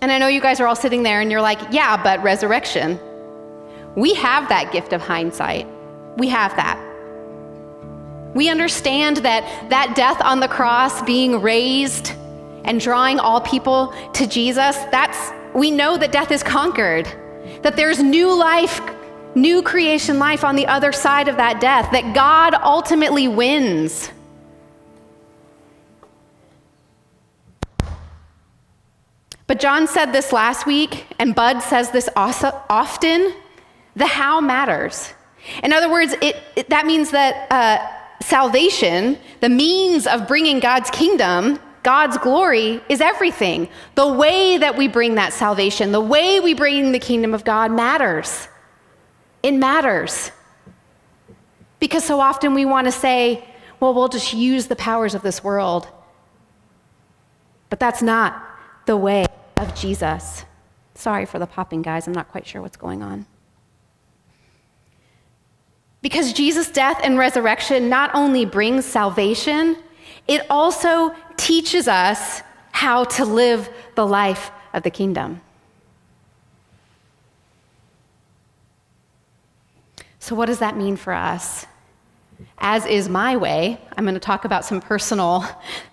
And I know you guys are all sitting there and you're like, yeah, but resurrection. We have that gift of hindsight. We have that. We understand that death on the cross, being raised and drawing all people to Jesus, we know that death is conquered, that there's new life, new creation life on the other side of that death, that God ultimately wins. But John said this last week, and Bud says this also often, the how matters. In other words, that means that salvation, the means of bringing God's kingdom, God's glory, is everything. The way that we bring that salvation, the way we bring the kingdom of God matters. It matters. Because so often we want to say, well, we'll just use the powers of this world. But that's not the way of Jesus. Sorry for the popping, guys. I'm not quite sure what's going on. Because Jesus' death and resurrection not only brings salvation, it also teaches us how to live the life of the kingdom. So what does that mean for us? As is my way, I'm going to talk about some personal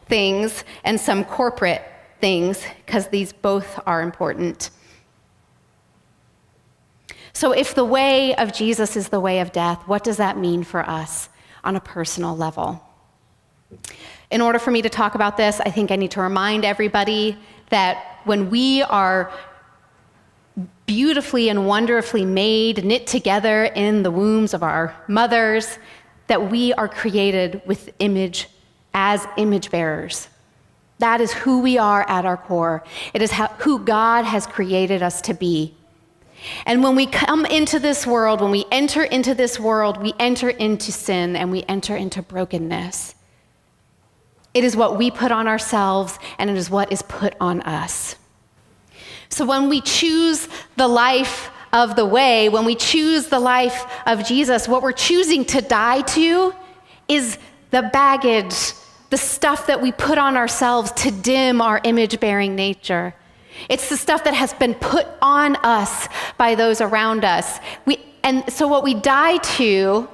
things and some corporate things, because these both are important. So if the way of Jesus is the way of death, what does that mean for us on a personal level? In order for me to talk about this, I think I need to remind everybody that when we are beautifully and wonderfully made, knit together in the wombs of our mothers, that we are created with as image bearers. That is who we are at our core. It is who God has created us to be. And when we come into this world, when we enter into this world, we enter into sin and we enter into brokenness. It is what we put on ourselves, and it is what is put on us. So when we choose the life of the way, when we choose the life of Jesus, what we're choosing to die to is the baggage, the stuff that we put on ourselves to dim our image-bearing nature. It's the stuff that has been put on us by those around us. And so what we die to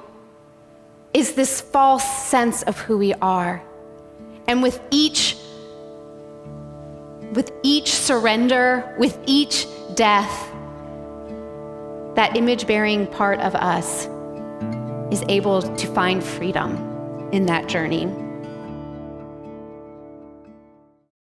is this false sense of who we are. And with each surrender, with each death, that image-bearing part of us is able to find freedom in that journey.